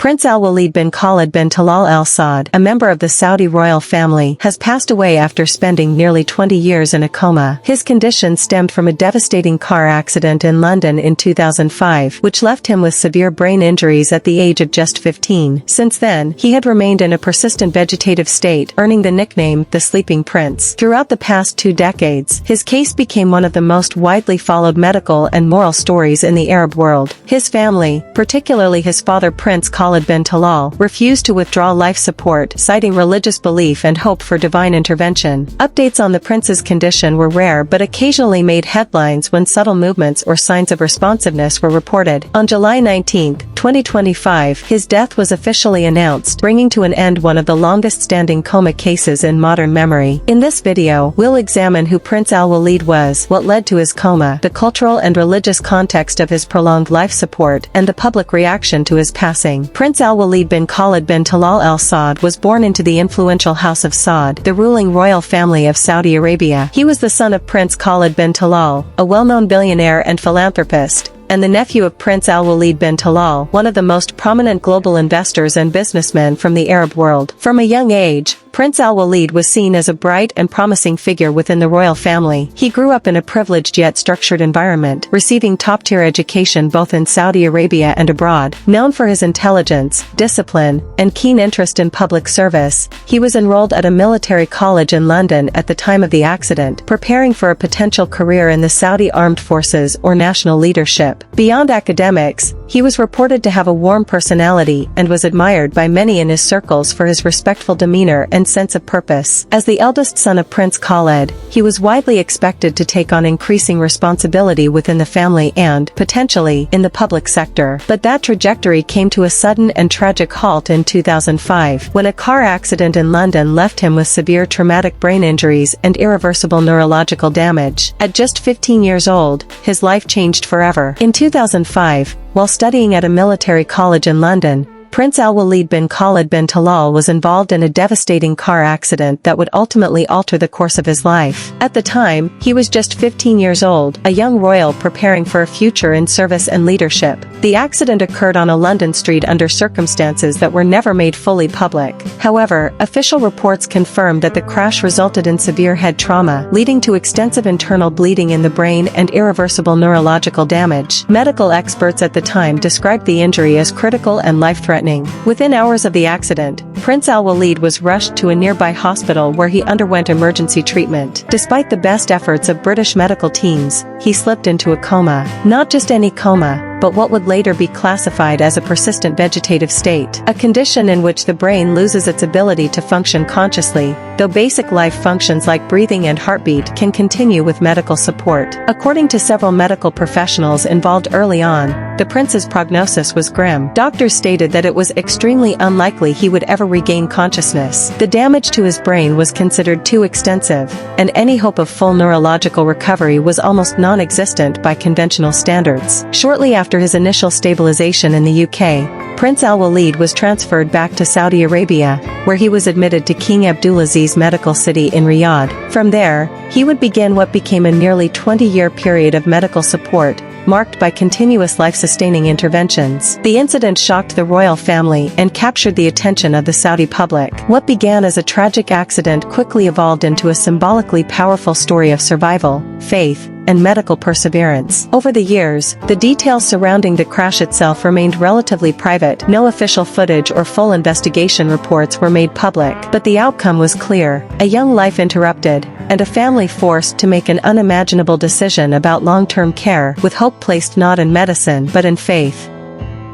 Prince Alwaleed bin Khaled bin Talal Al Saud, a member of the Saudi royal family, has passed away after spending nearly 20 years in a coma. His condition stemmed from a devastating car accident in London in 2005, which left him with severe brain injuries at the age of just 15. Since then, he had remained in a persistent vegetative state, earning the nickname the Sleeping Prince. Throughout the past 2 decades, his case became one of the most widely followed medical and moral stories in the Arab world. His family, particularly his father Prince Khaled bin Talal, refused to withdraw life support, citing religious belief and hope for divine intervention. Updates on the prince's condition were rare but occasionally made headlines when subtle movements or signs of responsiveness were reported. On July 19, 2025, his death was officially announced, bringing to an end one of the longest-standing coma cases in modern memory. In this video, we'll examine who Prince Alwaleed was, what led to his coma, the cultural and religious context of his prolonged life support, and the public reaction to his passing. Prince Alwaleed bin Khaled bin Talal Al Saud was born into the influential House of Saud, the ruling royal family of Saudi Arabia. He was the son of Prince Khaled bin Talal, a well-known billionaire and philanthropist, and the nephew of Prince Alwaleed bin Talal, one of the most prominent global investors and businessmen from the Arab world. From a young age, Prince Alwaleed was seen as a bright and promising figure within the royal family. He grew up in a privileged yet structured environment, receiving top-tier education both in Saudi Arabia and abroad. Known for his intelligence, discipline, and keen interest in public service, he was enrolled at a military college in London at the time of the accident, preparing for a potential career in the Saudi Armed Forces or national leadership. Beyond academics, he was reported to have a warm personality and was admired by many in his circles for his respectful demeanor and sense of purpose. As the eldest son of Prince Khaled, he was widely expected to take on increasing responsibility within the family and, potentially, in the public sector. But that trajectory came to a sudden and tragic halt in 2005, when a car accident in London left him with severe traumatic brain injuries and irreversible neurological damage. At just 15 years old, his life changed forever. In 2005, while studying at a military college in London, Prince Alwaleed bin Khaled bin Talal was involved in a devastating car accident that would ultimately alter the course of his life. At the time, he was just 15 years old, a young royal preparing for a future in service and leadership. The accident occurred on a London street under circumstances that were never made fully public. However, official reports confirmed that the crash resulted in severe head trauma, leading to extensive internal bleeding in the brain and irreversible neurological damage. Medical experts at the time described the injury as critical and life-threatening. Within hours of the accident, Prince Alwaleed was rushed to a nearby hospital where he underwent emergency treatment. Despite the best efforts of British medical teams, he slipped into a coma. Not just any coma, but what would later be classified as a persistent vegetative state, a condition in which the brain loses its ability to function consciously, though basic life functions like breathing and heartbeat can continue with medical support. According to several medical professionals involved early on, the prince's prognosis was grim. Doctors stated that it was extremely unlikely he would ever regain consciousness. The damage to his brain was considered too extensive, and any hope of full neurological recovery was almost non-existent by conventional standards. Shortly after his initial stabilization in the UK, Prince Alwaleed was transferred back to Saudi Arabia, where he was admitted to King Abdulaziz Medical City in Riyadh. From there, he would begin what became a nearly 20-year period of medical support, marked by continuous life-sustaining interventions. The incident shocked the royal family and captured the attention of the Saudi public. What began as a tragic accident quickly evolved into a symbolically powerful story of survival, faith, and medical perseverance. Over the years, the details surrounding the crash itself remained relatively private. No official footage or full investigation reports were made public, but the outcome was clear: a young life interrupted, and a family forced to make an unimaginable decision about long-term care, with hope placed not in medicine but in faith.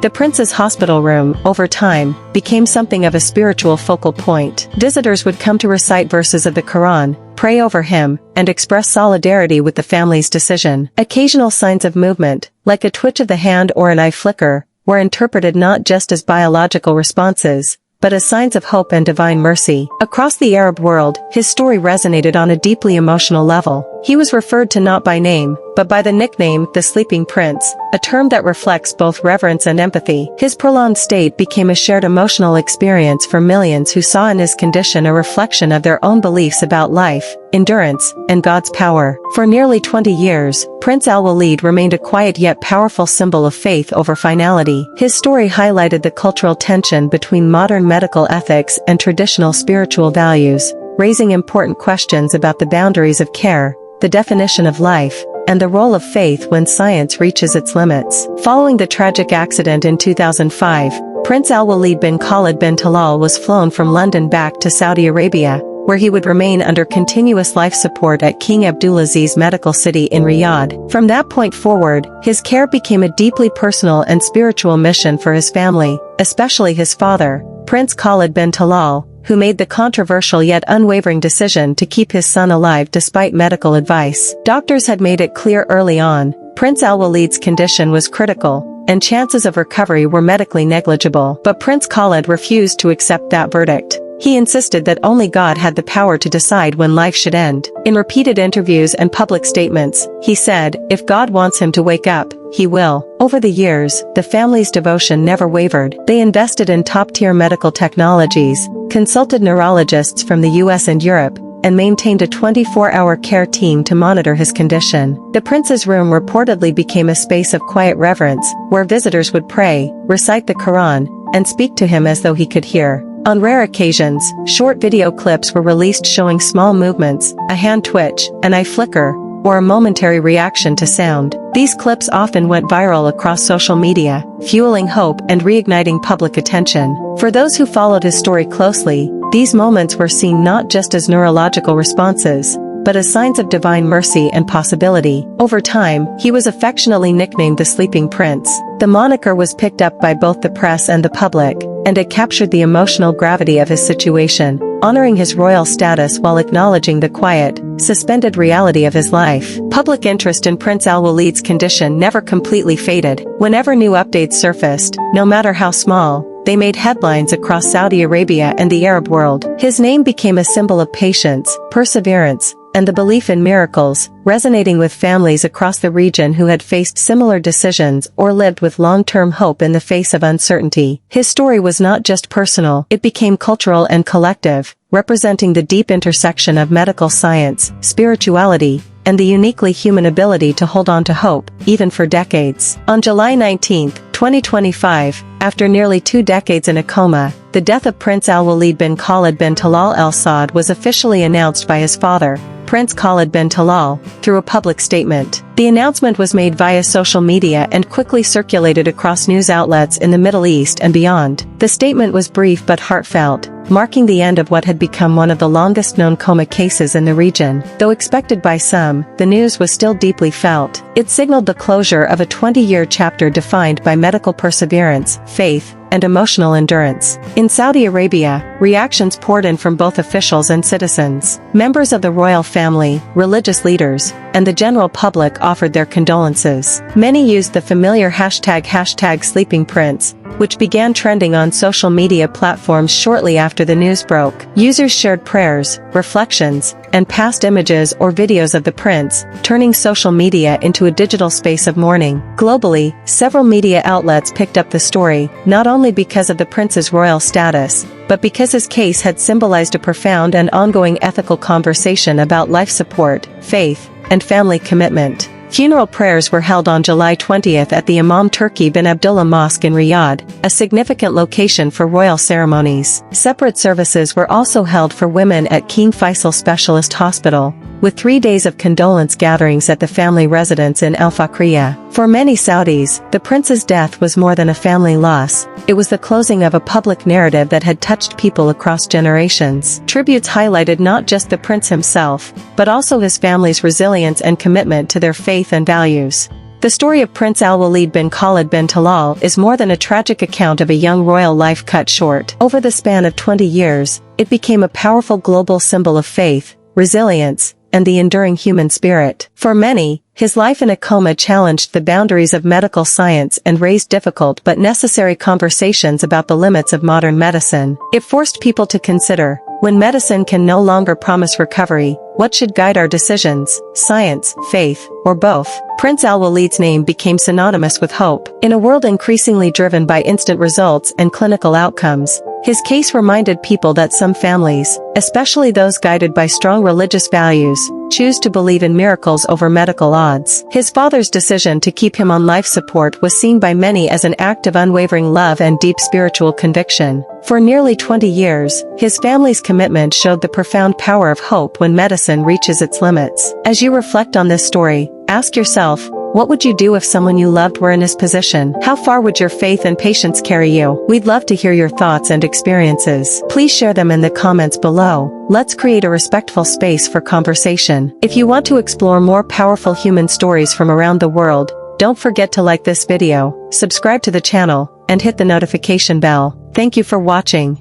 The prince's hospital room, over time, became something of a spiritual focal point. Visitors would come to recite verses of the Quran, pray over him, and express solidarity with the family's decision. Occasional signs of movement, like a twitch of the hand or an eye flicker, were interpreted not just as biological responses, but as signs of hope and divine mercy. Across the Arab world, his story resonated on a deeply emotional level. He was referred to not by name, but by the nickname the Sleeping Prince, a term that reflects both reverence and empathy. His prolonged state became a shared emotional experience for millions who saw in his condition a reflection of their own beliefs about life, endurance, and God's power. For nearly 20 years, Prince Alwaleed remained a quiet yet powerful symbol of faith over finality. His story highlighted the cultural tension between modern medical ethics and traditional spiritual values, raising important questions about the boundaries of care, the definition of life, and the role of faith when science reaches its limits. Following the tragic accident in 2005, Prince Alwaleed bin Khaled bin Talal was flown from London back to Saudi Arabia, where he would remain under continuous life support at King Abdulaziz Medical City in Riyadh. From that point forward, his care became a deeply personal and spiritual mission for his family, especially his father, Prince Khaled bin Talal, who made the controversial yet unwavering decision to keep his son alive despite medical advice. Doctors had made it clear early on, Prince Alwaleed's condition was critical, and chances of recovery were medically negligible. But Prince Khaled refused to accept that verdict. He insisted that only God had the power to decide when life should end. In repeated interviews and public statements, he said, if God wants him to wake up, he will. Over the years, the family's devotion never wavered. They invested in top-tier medical technologies, consulted neurologists from the US and Europe, and maintained a 24-hour care team to monitor his condition. The prince's room reportedly became a space of quiet reverence, where visitors would pray, recite the Quran, and speak to him as though he could hear. On rare occasions, short video clips were released showing small movements, a hand twitch, an eye flicker, or a momentary reaction to sound. These clips often went viral across social media, fueling hope and reigniting public attention. For those who followed his story closely, these moments were seen not just as neurological responses, but as signs of divine mercy and possibility. Over time, he was affectionately nicknamed the Sleeping Prince. The moniker was picked up by both the press and the public, and it captured the emotional gravity of his situation, honoring his royal status while acknowledging the quiet, suspended reality of his life. Public interest in Prince Alwaleed's condition never completely faded. Whenever new updates surfaced, no matter how small, they made headlines across Saudi Arabia and the Arab world. His name became a symbol of patience, perseverance, and the belief in miracles, resonating with families across the region who had faced similar decisions or lived with long-term hope in the face of uncertainty. His story was not just personal, it became cultural and collective, representing the deep intersection of medical science, spirituality, and the uniquely human ability to hold on to hope, even for decades. On July 19, 2025, after nearly 2 decades in a coma, the death of Prince Alwaleed bin Khaled bin Talal Al Saud was officially announced by his father, Prince Khaled bin Talal, through a public statement. The announcement was made via social media and quickly circulated across news outlets in the Middle East and beyond. The statement was brief but heartfelt, marking the end of what had become one of the longest-known coma cases in the region. Though expected by some, the news was still deeply felt. It signaled the closure of a 20-year chapter defined by medical perseverance, faith, and emotional endurance. In Saudi Arabia, reactions poured in from both officials and citizens. Members of the royal family, religious leaders, and the general public offered their condolences. Many used the familiar hashtag Sleeping Prince, which began trending on social media platforms shortly after the news broke. Users shared prayers, reflections, and past images or videos of the prince, turning social media into a digital space of mourning. Globally, several media outlets picked up the story, not only because of the prince's royal status, but because his case had symbolized a profound and ongoing ethical conversation about life support, faith, and family commitment. Funeral prayers were held on July 20 at the Imam Turki bin Abdullah Mosque in Riyadh, a significant location for royal ceremonies. Separate services were also held for women at King Faisal Specialist Hospital, with 3 days of condolence gatherings at the family residence in Al Fakhriya. For many Saudis, the prince's death was more than a family loss. It was the closing of a public narrative that had touched people across generations. Tributes highlighted not just the prince himself, but also his family's resilience and commitment to their faith and values. The story of Prince Alwaleed bin Khaled bin Talal is more than a tragic account of a young royal life cut short. Over the span of 20 years, it became a powerful global symbol of faith, resilience, and the enduring human spirit. For many, his life in a coma challenged the boundaries of medical science and raised difficult but necessary conversations about the limits of modern medicine. It forced people to consider, When medicine can no longer promise recovery, what should guide our decisions, science, faith, or both? Prince Alwaleed's name became synonymous with hope. In a world increasingly driven by instant results and clinical outcomes, his case reminded people that some families, especially those guided by strong religious values, choose to believe in miracles over medical odds. His father's decision to keep him on life support was seen by many as an act of unwavering love and deep spiritual conviction. For nearly 20 years, his family's commitment showed the profound power of hope when medicine reaches its limits. As you reflect on this story, ask yourself, what would you do if someone you loved were in his position? How far would your faith and patience carry you? We'd love to hear your thoughts and experiences. Please share them in the comments below. Let's create a respectful space for conversation. If you want to explore more powerful human stories from around the world, don't forget to like this video, subscribe to the channel, and hit the notification bell. Thank you for watching.